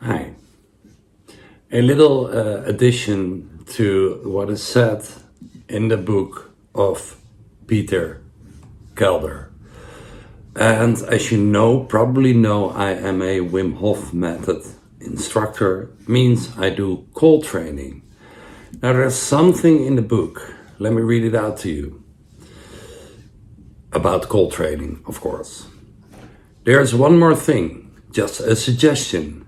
Hi. A little addition to what is said in the book of Peter Kelder. And as you probably know, I am a Wim Hof method instructor, means I do cold training. Now there's something in the book, let me read it out to you, about cold training, of course. There's one more thing, just a suggestion.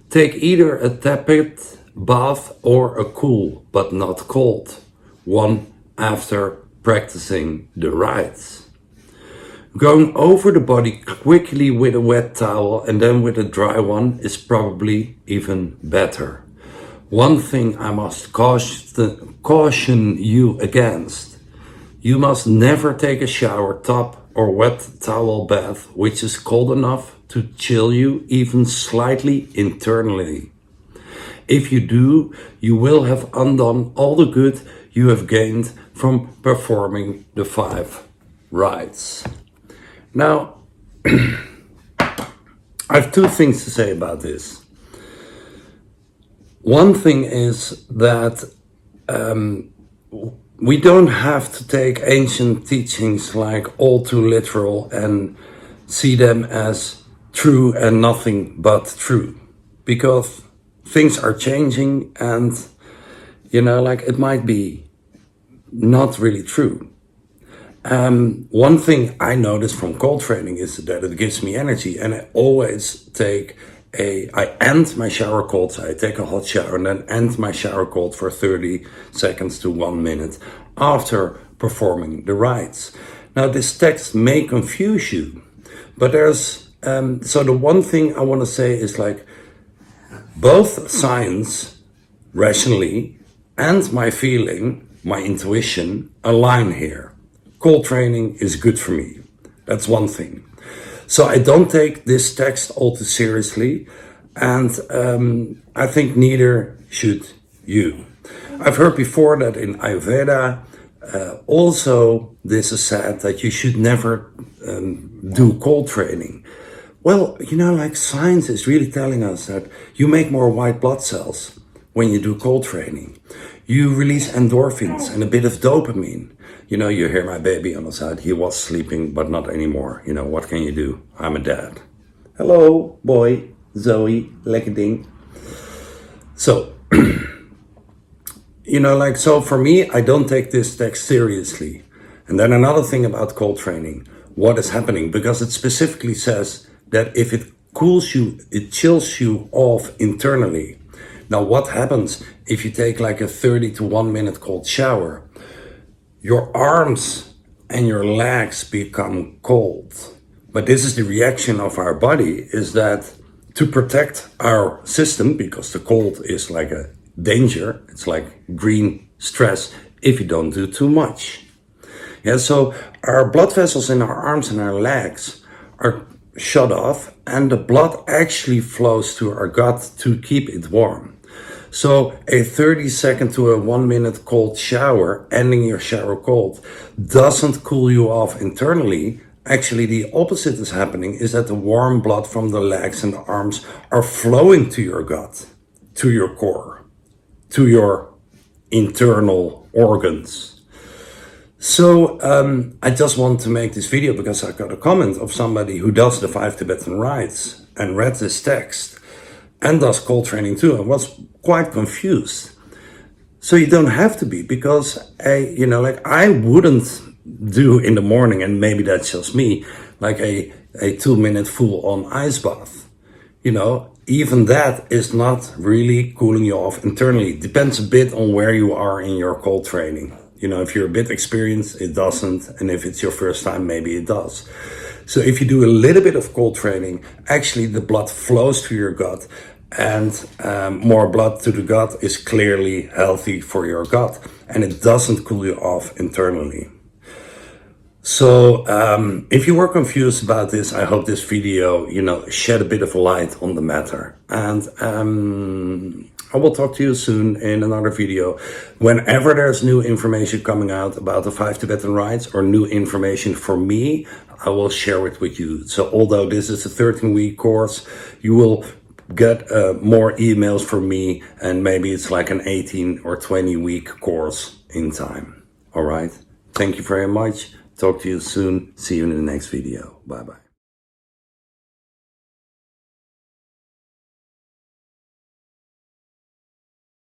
Take either a tepid bath or a cool, but not cold, one after practicing the rites. Going over the body quickly with a wet towel and then with a dry one is probably even better. One thing I must caution you against. You must never take a shower tub or wet towel bath which is cold enough to chill you even slightly internally. If you do, you will have undone all the good you have gained from performing the 5 rites. Now, I have 2 things to say about this. One thing is that we don't have to take ancient teachings like all too literal and see them as true and nothing but true, because things are changing and it might be not really true. One thing I notice from cold training is that it gives me energy, and I always I end my shower cold, so I take a hot shower and then end my shower cold for 30 seconds to 1 minute after performing the rites. Now this text may confuse you, but there's so the one thing I want to say is both science, rationally, and my feeling, my intuition, align here. Cold training is good for me. That's one thing. So I don't take this text all too seriously, and I think neither should you. I've heard before that in Ayurveda, also this is said that you should never do cold training. Well, science is really telling us that you make more white blood cells when you do cold training. You release endorphins and a bit of dopamine. You hear my baby on the side. He was sleeping, but not anymore. What can you do? I'm a dad. Hello, boy, Zoe, lekker ding. So, so for me, I don't take this text seriously. And then another thing about cold training, what is happening, because it specifically says that if it cools you, it chills you off internally. Now, what happens if you take a 30 to 1 minute cold shower? Your arms and your legs become cold. But this is the reaction of our body, is that to protect our system, because the cold is like a danger, it's like green stress if you don't do too much. Yeah, so our blood vessels in our arms and our legs are shut off, and the blood actually flows to our gut to keep it warm. So a 30-second to a 1 minute cold shower, ending your shower cold, doesn't cool you off internally. Actually, the opposite is happening, is that the warm blood from the legs and the arms are flowing to your gut, to your core, to your internal organs. So I just want to make this video because I got a comment of somebody who does the 5 Tibetan Rites and read this text and does cold training too, and was quite confused. So you don't have to be, because I wouldn't do in the morning, and maybe that's just me, a 2 minute full on ice bath. Even that is not really cooling you off internally. It depends a bit on where you are in your cold training. If you're a bit experienced, it doesn't. And if it's your first time, maybe it does. So if you do a little bit of cold training, actually the blood flows to your gut, and more blood to the gut is clearly healthy for your gut, and it doesn't cool you off internally. So if you were confused about this, I hope this video, shed a bit of light on the matter. And I will talk to you soon in another video. Whenever there's new information coming out about the 5 Tibetan Rites or new information for me, I will share it with you. So although this is a 13-week course, you will get more emails from me, and maybe it's like an 18 or 20 week course in time. All right. Thank you very much. Talk to you soon. See you in the next video. Bye bye.